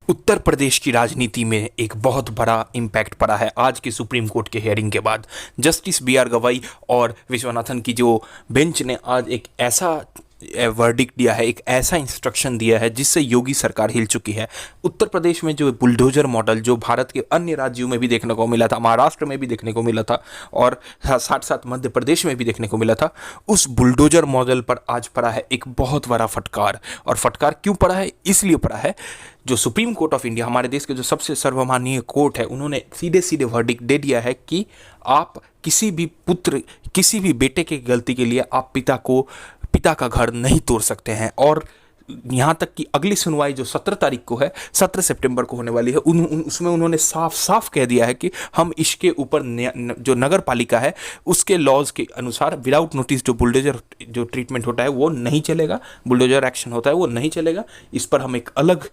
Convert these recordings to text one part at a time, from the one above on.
उत्तर प्रदेश की राजनीति में एक बहुत बड़ा इम्पैक्ट पड़ा है आज के सुप्रीम कोर्ट के हियरिंग के बाद। जस्टिस बी आर गवाई और विश्वनाथन की जो बेंच ने आज एक ऐसा वर्डिक्ट दिया है, एक ऐसा इंस्ट्रक्शन दिया है जिससे योगी सरकार हिल चुकी है। उत्तर प्रदेश में जो बुलडोजर मॉडल जो भारत के अन्य राज्यों में भी देखने को मिला था, महाराष्ट्र में भी देखने को मिला था और साथ साथ मध्य प्रदेश में भी देखने को मिला था, उस बुलडोजर मॉडल पर आज पड़ा है एक बहुत बड़ा फटकार। और फटकार क्यों पड़ा है? इसलिए पड़ा है जो सुप्रीम कोर्ट ऑफ इंडिया, हमारे देश के जो सबसे सर्वमान्य कोर्ट है, उन्होंने सीधे सीधे वर्डिक्ट दे दिया है कि आप किसी भी पुत्र, किसी भी बेटे की गलती के लिए आप पिता का घर नहीं तोड़ सकते हैं। और यहाँ तक कि अगली सुनवाई जो 17 तारीख को है, 17 सितंबर को होने वाली है, उसमें उन्होंने साफ साफ कह दिया है कि हम इसके ऊपर जो नगर पालिका है उसके लॉज के अनुसार विदाउट नोटिस जो बुलडोजर जो ट्रीटमेंट होता है वो नहीं चलेगा, बुलडोजर एक्शन होता है वो नहीं चलेगा। इस पर हम एक अलग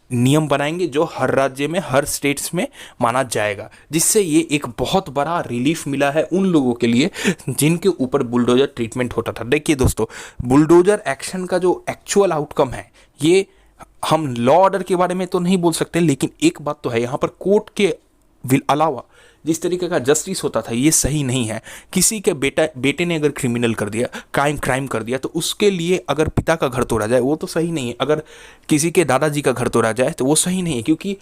नियम बनाएंगे जो हर राज्य में, हर स्टेट्स में माना जाएगा, जिससे ये एक बहुत बड़ा रिलीफ मिला है उन लोगों के लिए जिनके ऊपर बुलडोजर ट्रीटमेंट होता था। देखिए दोस्तों, बुलडोजर एक्शन का जो एक्चुअल आउटकम है, ये हम लॉ ऑर्डर के बारे में तो नहीं बोल सकते, लेकिन एक बात तो है, यहाँ पर कोर्ट के अलावा जिस तरीके का जस्टिस होता था ये सही नहीं है। किसी के बेटे ने अगर क्रिमिनल कर दिया, क्राइम कर दिया, तो उसके लिए अगर पिता का घर तोड़ा जाए वो तो सही नहीं है। अगर किसी के दादाजी का घर तोड़ा जाए तो वो सही नहीं है, क्योंकि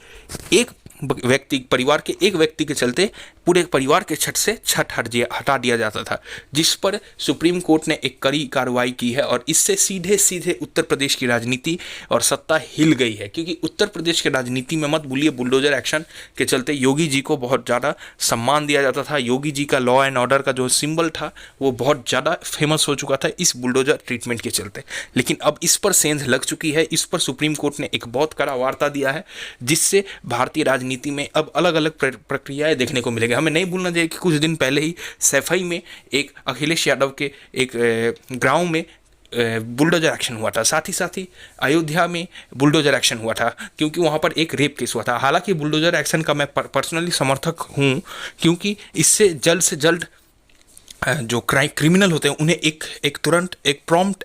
एक व्यक्ति, परिवार के एक व्यक्ति के चलते पूरे परिवार के छत से छत हटा दिया जाता था, जिस पर सुप्रीम कोर्ट ने एक कड़ी कार्रवाई की है। और इससे सीधे सीधे उत्तर प्रदेश की राजनीति और सत्ता हिल गई है, क्योंकि उत्तर प्रदेश की राजनीति में मत भूलिए, बुलडोजर एक्शन के चलते योगी जी को बहुत ज़्यादा सम्मान दिया जाता था। योगी जी का लॉ एंड ऑर्डर का जो सिंबल था वो बहुत ज़्यादा फेमस हो चुका था इस बुलडोजर ट्रीटमेंट के चलते। लेकिन अब इस पर सेंध लग चुकी है, इस पर सुप्रीम कोर्ट ने एक बहुत कड़ा वार्ता दिया है, जिससे भारतीय राजनीति में अब अलग अलग प्रक्रियाएं देखने को मिलेंगी। हमें नहीं भूलना चाहिए कि कुछ दिन पहले ही सैफई में एक अखिलेश यादव के एक गांव में बुलडोजर एक्शन हुआ था। साथ ही अयोध्या में बुलडोजर एक्शन हुआ था, क्योंकि वहाँ पर एक रेप केस हुआ था। हालांकि बुलडोजर एक्शन का मैं पर्सनली समर्थक हूँ, क्योंकि इससे जल्द से जल्द जो क्रिमिनल होते हैं उन्हें एक तुरंत एक प्रॉम्प्ट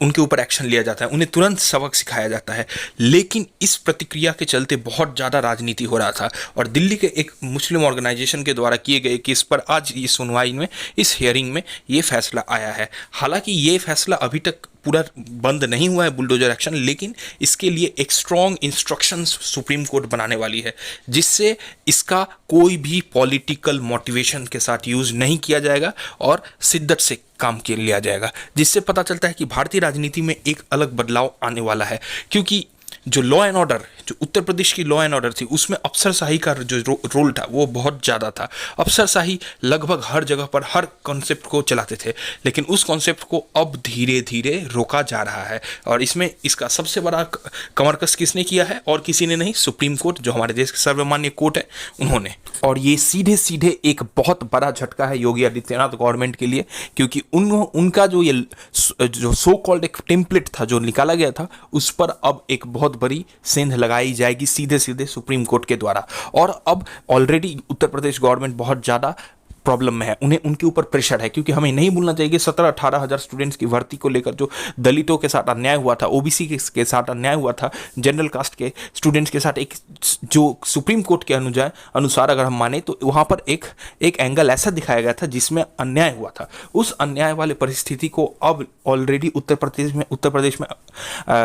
उनके ऊपर एक्शन लिया जाता है, उन्हें तुरंत सबक सिखाया जाता है। लेकिन इस प्रतिक्रिया के चलते बहुत ज़्यादा राजनीति हो रहा था, और दिल्ली के एक मुस्लिम ऑर्गेनाइजेशन के द्वारा किए गए केस पर आज इस सुनवाई में, इस हियरिंग में ये फैसला आया है। हालांकि ये फैसला अभी तक पूरा बंद नहीं हुआ है बुलडोजर एक्शन, लेकिन इसके लिए एक स्ट्रॉन्ग इंस्ट्रक्शंस सुप्रीम कोर्ट बनाने वाली है, जिससे इसका कोई भी पॉलिटिकल मोटिवेशन के साथ यूज़ नहीं किया जाएगा और शिद्दत से काम के लिया जाएगा। जिससे पता चलता है कि भारतीय राजनीति में एक अलग बदलाव आने वाला है, क्योंकि जो लॉ एंड ऑर्डर, जो उत्तर प्रदेश की लॉ एंड ऑर्डर थी, उसमें अफसरशाही का जो रोल था वो बहुत ज़्यादा था। अफसरशाही लगभग हर जगह पर हर कॉन्सेप्ट को चलाते थे, लेकिन उस कॉन्सेप्ट को अब धीरे धीरे रोका जा रहा है। और इसमें इसका सबसे बड़ा कमरकस किसने किया है? और किसी ने नहीं, सुप्रीम कोर्ट, जो हमारे देश के सर्वमान्य कोर्ट है, उन्होंने। और ये सीधे सीधे एक बहुत बड़ा झटका है योगी आदित्यनाथ गवर्नमेंट के लिए, क्योंकि उनका जो सो कॉल्ड एक टेम्पलेट था जो निकाला गया था, उस पर अब एक बहुत बड़ी सेंध लगाई जाएगी सीधे सीधे सुप्रीम कोर्ट के द्वारा। और अब ऑलरेडी उत्तर प्रदेश गवर्नमेंट बहुत ज़्यादा प्रॉब्लम में है, उन्हें उनके ऊपर प्रेशर है, क्योंकि हमें नहीं भूलना चाहिए कि 17-18 हज़ार स्टूडेंट्स की भर्ती को लेकर जो दलितों के साथ अन्याय हुआ था, ओबीसी के साथ अन्याय हुआ था, जनरल कास्ट के स्टूडेंट्स के साथ, एक जो सुप्रीम कोर्ट के अनुसार अगर हम माने तो वहाँ पर एक एंगल ऐसा दिखाया गया था जिसमें अन्याय हुआ था। उस अन्याय वाले परिस्थिति को अब ऑलरेडी उत्तर प्रदेश में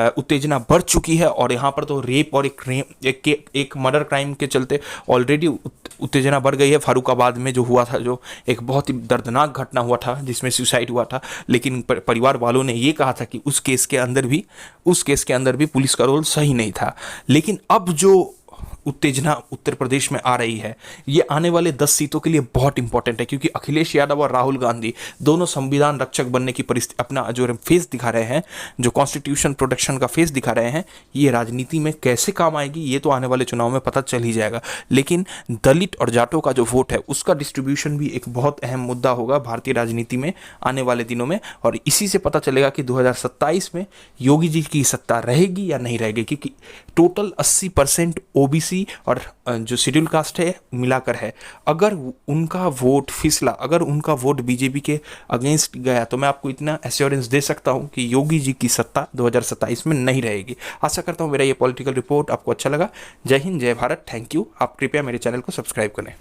उत्तेजना बढ़ चुकी है, और यहाँ पर तो रेप और एक मर्डर क्राइम के चलते ऑलरेडी उत्तेजना बढ़ गई है। फारुखाबाद में जो हुआ था, जो एक बहुत ही दर्दनाक घटना हुआ था जिसमें सुसाइड हुआ था, लेकिन परिवार वालों ने ये कहा था कि उस केस के अंदर भी पुलिस का रोल सही नहीं था। लेकिन अब जो उत्तेजना उत्तर प्रदेश में आ रही है, ये आने वाले 10 सीटों के लिए बहुत इंपॉर्टेंट है, क्योंकि अखिलेश यादव और राहुल गांधी दोनों संविधान रक्षक बनने की परिस्थिति, अपना जो फेस दिखा रहे हैं, जो कॉन्स्टिट्यूशन प्रोटेक्शन का फेस दिखा रहे हैं, ये राजनीति में कैसे काम आएगी ये तो आने वाले चुनाव में पता चल ही जाएगा। लेकिन दलित और जाटों का जो वोट है उसका डिस्ट्रीब्यूशन भी एक बहुत अहम मुद्दा होगा भारतीय राजनीति में आने वाले दिनों में, और इसी से पता चलेगा कि 2027 में योगी जी की सत्ता रहेगी या नहीं रहेगी, क्योंकि टोटल 80% ओबीसी ओबीसी और जो शेड्यूल कास्ट है मिलाकर है, अगर उनका वोट फिसला, अगर उनका वोट बीजेपी के अगेंस्ट गया, तो मैं आपको इतना एश्योरेंस दे सकता हूं कि योगी जी की सत्ता 2027 में नहीं रहेगी। आशा करता हूं मेरा ये पॉलिटिकल रिपोर्ट आपको अच्छा लगा। जय हिंद, जय भारत, थैंक यू। आप कृपया मेरे चैनल को सब्सक्राइब करें।